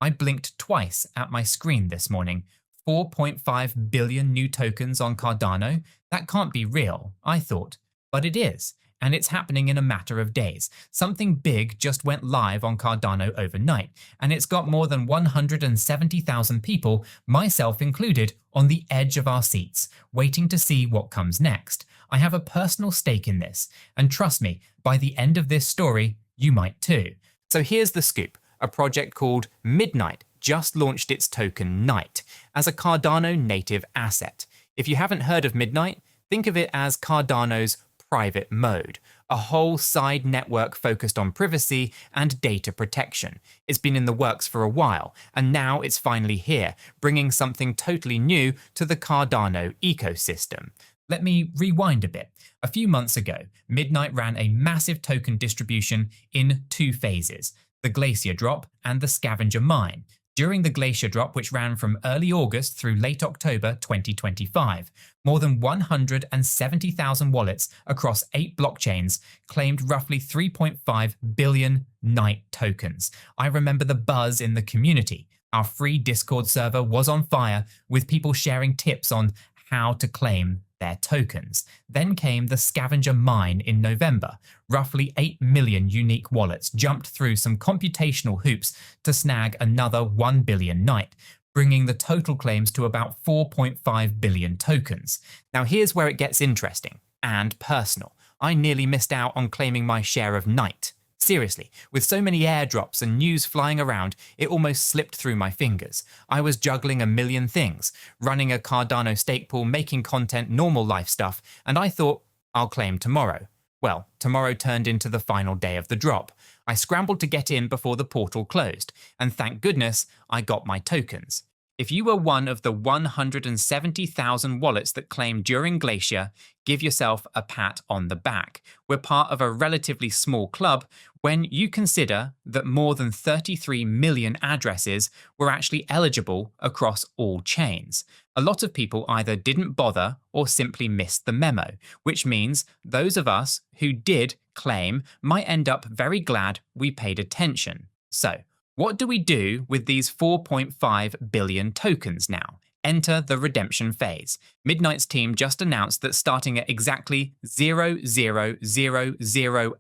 I blinked twice at my screen this morning. 4.5 billion new tokens on Cardano? That can't be real, I thought. But it is, and it's happening in a matter of days. Something big just went live on Cardano overnight, and it's got more than 170,000 people, myself included, on the edge of our seats, waiting to see what comes next. I have a personal stake in this, and trust me, by the end of this story, you might too. So here's the scoop. A project called Midnight just launched its token Night as a Cardano native asset. If you haven't heard of Midnight, think of it as Cardano's private mode, a whole side network focused on privacy and data protection. It's been in the works for a while, and now it's finally here, bringing something totally new to the Cardano ecosystem. Let me rewind a bit. A few months ago, Midnight ran a massive token distribution in two phases: the Glacier drop and the Scavenger mine. During the Glacier drop, which ran from early August through late October 2025, more than 170,000 wallets across 8 blockchains claimed roughly 3.5 billion Night tokens. I remember the buzz in the community. Our free Discord server was on fire, with people sharing tips on how to claim their tokens. Then came the Scavenger mine in November. Roughly 8 million unique wallets jumped through some computational hoops to snag another 1 billion Night, bringing the total claims to about 4.5 billion tokens. Now here's where it gets interesting and personal. I nearly missed out on claiming my share of Night. Seriously, with so many airdrops and news flying around, it almost slipped through my fingers. I was juggling a million things, running a Cardano stake pool, making content, normal life stuff, and I thought, I'll claim tomorrow. Well, tomorrow turned into the final day of the drop. I scrambled to get in before the portal closed, and thank goodness I got my tokens. If you were one of the 170,000 wallets that claimed during Glacier, give yourself a pat on the back. We're part of a relatively small club when you consider that more than 33 million addresses were actually eligible across all chains. A lot of people either didn't bother or simply missed the memo, which means those of us who did claim might end up very glad we paid attention. So, what do we do with these 4.5 billion tokens now? Enter the redemption phase. Midnight's team just announced that starting at exactly 0000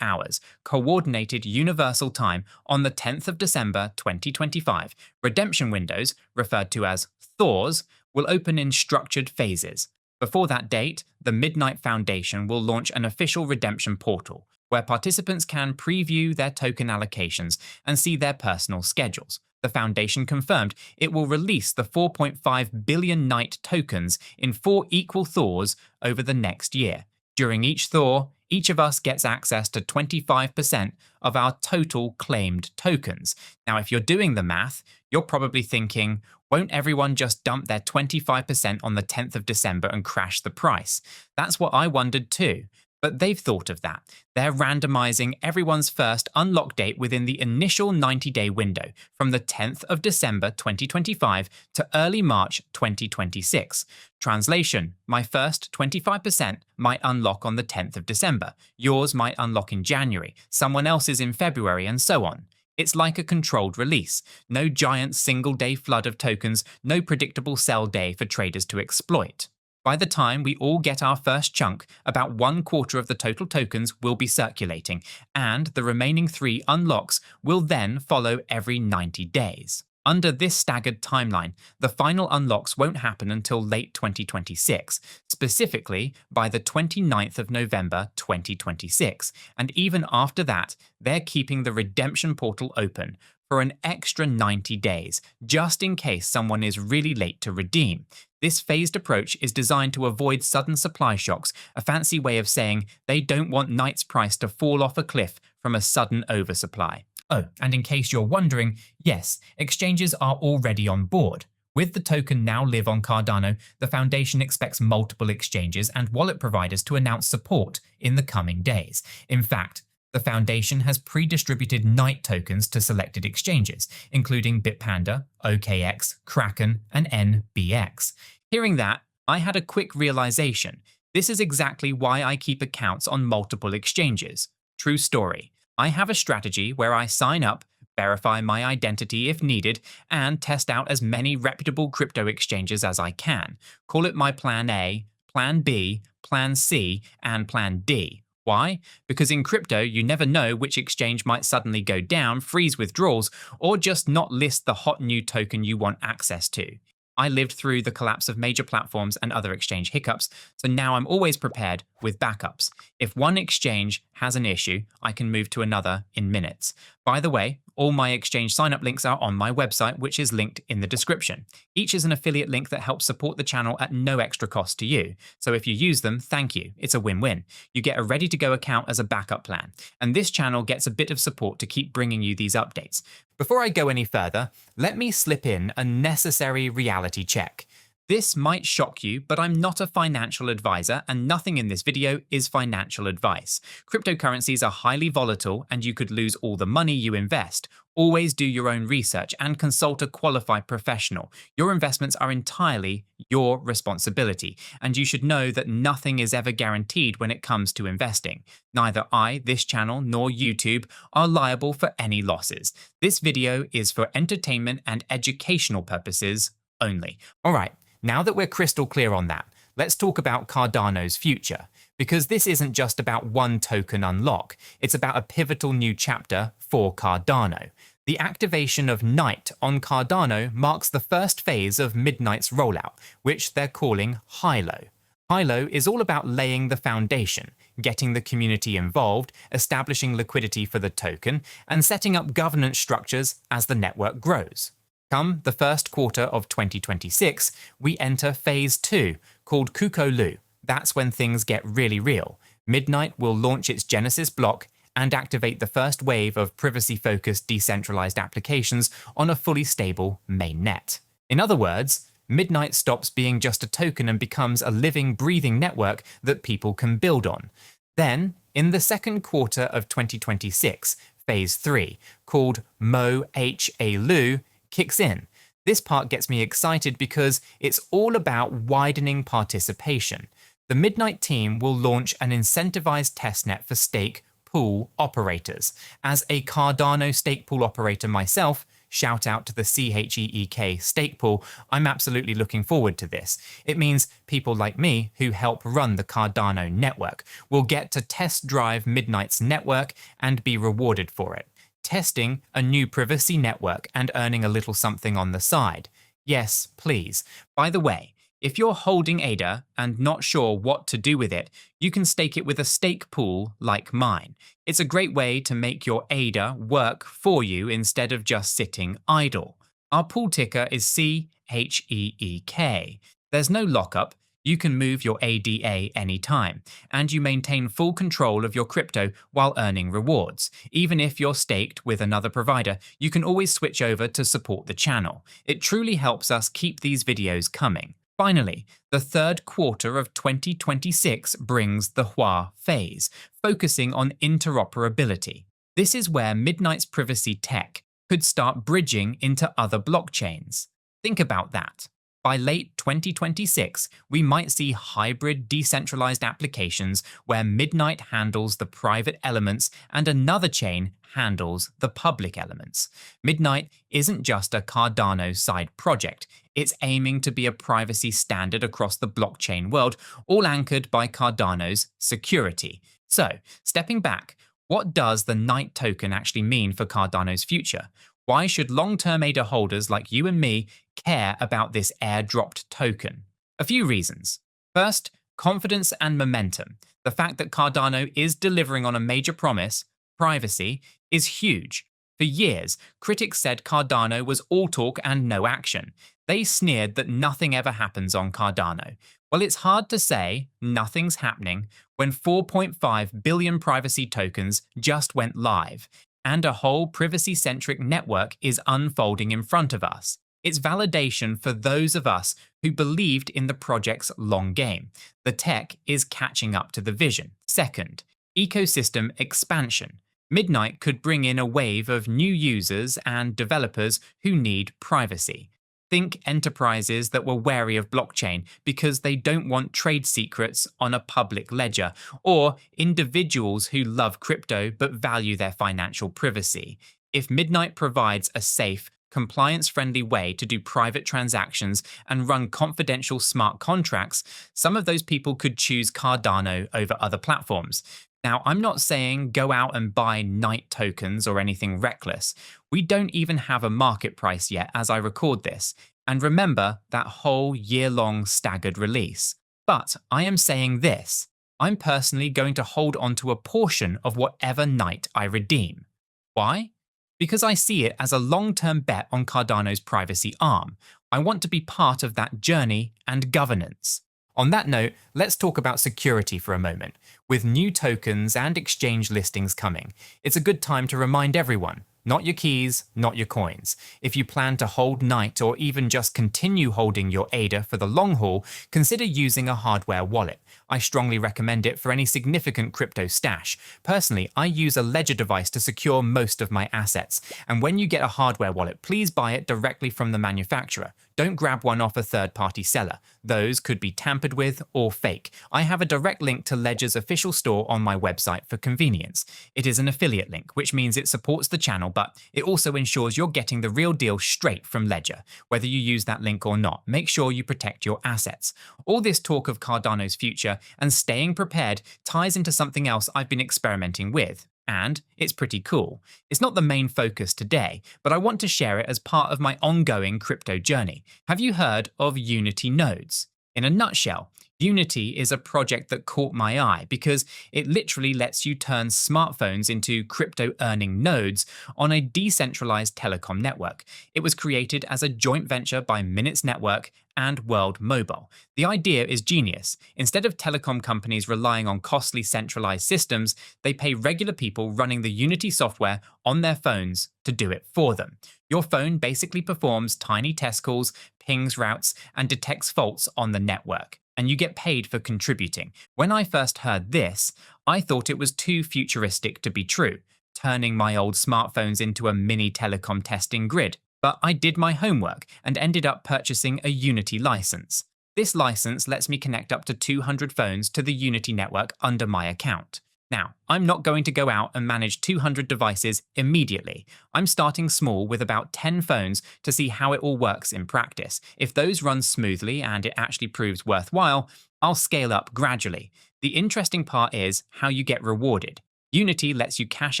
hours, Coordinated Universal Time, on the 10th of December 2025, redemption windows, referred to as thaws, will open in structured phases. Before that date, the Midnight Foundation will launch an official redemption portal, where participants can preview their token allocations and see their personal schedules. The Foundation confirmed it will release the 4.5 billion Night tokens in 4 equal thaws over the next year. During each thaw, each of us gets access to 25% of our total claimed tokens. Now, if you're doing the math, you're probably thinking, won't everyone just dump their 25% on the 10th of December and crash the price? That's what I wondered too. But they've thought of that. They're randomizing everyone's first unlock date within the initial 90-day window, from the 10th of December 2025 to early March 2026. Translation: my first 25% might unlock on the 10th of December, yours might unlock in January, someone else's in February, and so on. It's like a controlled release. No giant single-day flood of tokens, no predictable sell day for traders to exploit. By the time we all get our first chunk, about 1/4 of the total tokens will be circulating, and the remaining 3 unlocks will then follow every 90 days. Under this staggered timeline, the final unlocks won't happen until late 2026, specifically by the 29th of November 2026, and even after that, they're keeping the redemption portal open for an extra 90 days, just in case someone is really late to redeem. This phased approach is designed to avoid sudden supply shocks, a fancy way of saying they don't want Night's price to fall off a cliff from a sudden oversupply. Oh, and in case you're wondering, yes, exchanges are already on board. With the token now live on Cardano, the Foundation expects multiple exchanges and wallet providers to announce support in the coming days. In fact, the Foundation has pre-distributed Night tokens to selected exchanges, including Bitpanda, OKX, Kraken, and NBX. Hearing that, I had a quick realization. This is exactly why I keep accounts on multiple exchanges. True story. I have a strategy where I sign up, verify my identity if needed, and test out as many reputable crypto exchanges as I can. Call it my plan A, plan B, plan C, and plan D. Why? Because in crypto, you never know which exchange might suddenly go down, freeze withdrawals, or just not list the hot new token you want access to. I lived through the collapse of major platforms and other exchange hiccups, so now I'm always prepared with backups. If one exchange has an issue, I can move to another in minutes. By the way, all my exchange sign-up links are on my website, which is linked in the description. Each is an affiliate link that helps support the channel at no extra cost to you. So if you use them, thank you. It's a win-win. You get a ready-to-go account as a backup plan, and this channel gets a bit of support to keep bringing you these updates. Before I go any further, let me slip in a necessary reality check. This might shock you, but I'm not a financial advisor and nothing in this video is financial advice. Cryptocurrencies are highly volatile and you could lose all the money you invest. Always do your own research and consult a qualified professional. Your investments are entirely your responsibility, and you should know that nothing is ever guaranteed when it comes to investing. Neither I, this channel, nor YouTube are liable for any losses. This video is for entertainment and educational purposes only. Alright. Now that we're crystal clear on that, let's talk about Cardano's future. Because this isn't just about one token unlock, it's about a pivotal new chapter for Cardano. The activation of Night on Cardano marks the first phase of Midnight's rollout, which they're calling Hilo. Hilo is all about laying the foundation, getting the community involved, establishing liquidity for the token, and setting up governance structures as the network grows. Come the first quarter of 2026, we enter Phase 2, called 𝗗𝗶𝘀𝗰𝗋. That's when things get really real. Midnight will launch its Genesis block and activate the first wave of privacy-focused decentralized applications on a fully stable mainnet. In other words, Midnight stops being just a token and becomes a living, breathing network that people can build on. Then, in the second quarter of 2026, Phase 3, called 𝗗𝗶𝘀𝗰𝗋, kicks in. This part gets me excited because it's all about widening participation. The Midnight team will launch an incentivized testnet for stake pool operators. As a Cardano stake pool operator myself, shout out to the 𝗗𝗶𝘀 stake pool, I'm absolutely looking forward to this. It means people like me who help run the Cardano network will get to test drive Midnight's network and be rewarded for it. Testing a new privacy network and earning a little something on the side. Yes, please. By the way, if you're holding ADA and not sure what to do with it, you can stake it with a stake pool like mine. It's a great way to make your ADA work for you instead of just sitting idle. Our pool ticker is 𝗗𝗶𝘀. There's no lockup. You can move your ADA anytime, and you maintain full control of your crypto while earning rewards. Even if you're staked with another provider, you can always switch over to support the channel. It truly helps us keep these videos coming. Finally, the third quarter of 2026 brings the Hoa phase, focusing on interoperability. This is where Midnight's privacy tech could start bridging into other blockchains. Think about that. By late 2026, we might see hybrid decentralized applications where Midnight handles the private elements and another chain handles the public elements. Midnight isn't just a Cardano side project. It's aiming to be a privacy standard across the blockchain world, all anchored by Cardano's security. So, stepping back, what does the Night token actually mean for Cardano's future? Why should long-term ADA holders like you and me care about this airdropped token? A few reasons. First, confidence and momentum. The fact that Cardano is delivering on a major promise, privacy, is huge. For years, critics said Cardano was all talk and no action. They sneered that nothing ever happens on Cardano. Well, it's hard to say nothing's happening when 4.5 billion privacy tokens just went live, and a whole privacy-centric network is unfolding in front of us. It's validation for those of us who believed in the project's long game. The tech is catching up to the vision. Second, ecosystem expansion. Midnight could bring in a wave of new users and developers who need privacy. Think enterprises that were wary of blockchain because they don't want trade secrets on a public ledger, or individuals who love crypto but value their financial privacy. If Midnight provides a safe, compliance-friendly way to do private transactions and run confidential smart contracts, some of those people could choose Cardano over other platforms. Now, I'm not saying go out and buy Night tokens or anything reckless. We don't even have a market price yet as I record this. And remember that whole year-long staggered release. But I am saying this. I'm personally going to hold onto a portion of whatever Night I redeem. Why? Because I see it as a long-term bet on Cardano's privacy arm. I want to be part of that journey and governance. On that note, let's talk about security for a moment. With new tokens and exchange listings coming, it's a good time to remind everyone, not your keys, not your coins. If you plan to hold Night or even just continue holding your ADA for the long haul, consider using a hardware wallet. I strongly recommend it for any significant crypto stash. Personally, I use a ledger device to secure most of my assets. And when you get a hardware wallet, please buy it directly from the manufacturer. Don't grab one off a third-party seller. Those could be tampered with or fake. I have a direct link to Ledger's official store on my website for convenience. It is an affiliate link, which means it supports the channel, but it also ensures you're getting the real deal straight from Ledger. Whether you use that link or not, make sure you protect your assets. All this talk of Cardano's future and staying prepared ties into something else I've been experimenting with. And it's pretty cool. It's not the main focus today, but I want to share it as part of my ongoing crypto journey. Have you heard of Unity nodes? In a nutshell, Unity is a project that caught my eye because it literally lets you turn smartphones into crypto-earning nodes on a decentralized telecom network. It was created as a joint venture by Minutes Network and World Mobile. The idea is genius. Instead of telecom companies relying on costly centralized systems, they pay regular people running the Unity software on their phones to do it for them. Your phone basically performs tiny test calls, pings routes, and detects faults on the network. And you get paid for contributing. When I first heard this, I thought it was too futuristic to be true, turning my old smartphones into a mini telecom testing grid. But I did my homework and ended up purchasing a Unity license. This license lets me connect up to 200 phones to the Unity network under my account. Now, I'm not going to go out and manage 200 devices immediately. I'm starting small with about 10 phones to see how it all works in practice. If those run smoothly and it actually proves worthwhile, I'll scale up gradually. The interesting part is how you get rewarded. Unity lets you cash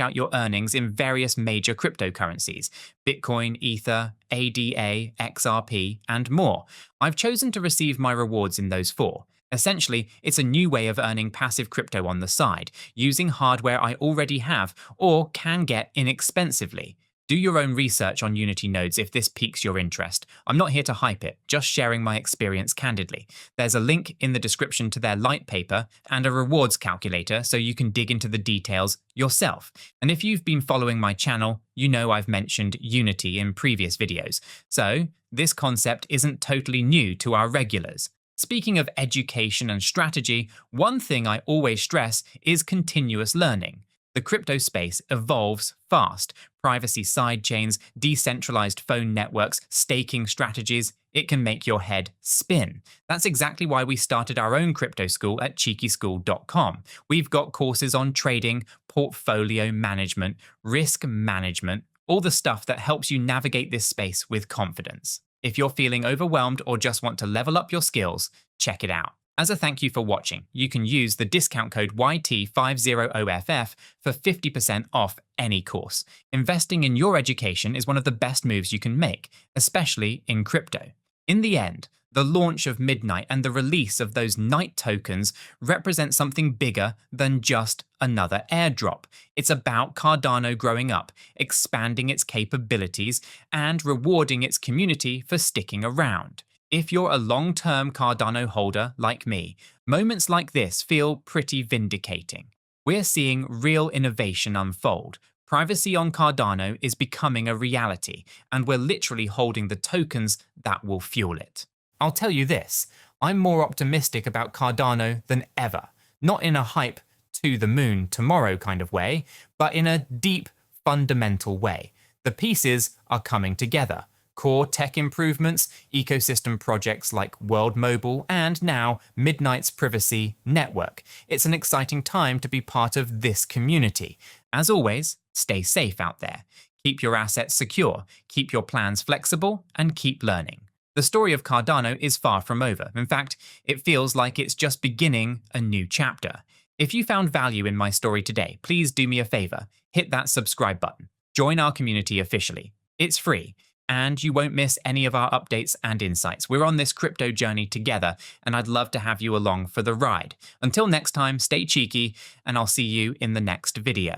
out your earnings in various major cryptocurrencies: Bitcoin, Ether, ADA, XRP, and more. I've chosen to receive my rewards in those four. Essentially, it's a new way of earning passive crypto on the side, using hardware I already have or can get inexpensively. Do your own research on Unity nodes if this piques your interest. I'm not here to hype it, just sharing my experience candidly. There's a link in the description to their light paper and a rewards calculator so you can dig into the details yourself. And if you've been following my channel, you know I've mentioned Unity in previous videos. So this concept isn't totally new to our regulars. Speaking of education and strategy, one thing I always stress is continuous learning. The crypto space evolves fast. Privacy sidechains, decentralized phone networks, staking strategies, it can make your head spin. That's exactly why we started our own crypto school at 𝗗𝗶𝘀𝗰𝗀𝗀com. We've got courses on trading, portfolio management, risk management, all the stuff that helps you navigate this space with confidence. If you're feeling overwhelmed or just want to level up your skills, check it out. As a thank you for watching, you can use the discount code YT50OFF for 50% off any course. Investing in your education is one of the best moves you can make, especially in crypto. In the end, the launch of Midnight and the release of those Night tokens represent something bigger than just another airdrop. It's about Cardano growing up, expanding its capabilities, and rewarding its community for sticking around. If you're a long-term Cardano holder like me, moments like this feel pretty vindicating. We're seeing real innovation unfold. Privacy on Cardano is becoming a reality, and we're literally holding the tokens that will fuel it. I'll tell you this, I'm more optimistic about Cardano than ever. Not in a hype to the moon tomorrow kind of way, but in a deep, fundamental way. The pieces are coming together. Core tech improvements, ecosystem projects like World Mobile, and now Midnight's privacy network. It's an exciting time to be part of this community. As always, stay safe out there. Keep your assets secure, keep your plans flexible, and keep learning. The story of Cardano is far from over. In fact, it feels like it's just beginning a new chapter. If you found value in my story today, please do me a favor, hit that subscribe button. Join our community officially. It's free, and you won't miss any of our updates and insights. We're on this crypto journey together, and I'd love to have you along for the ride. Until next time, stay cheeky, and I'll see you in the next video.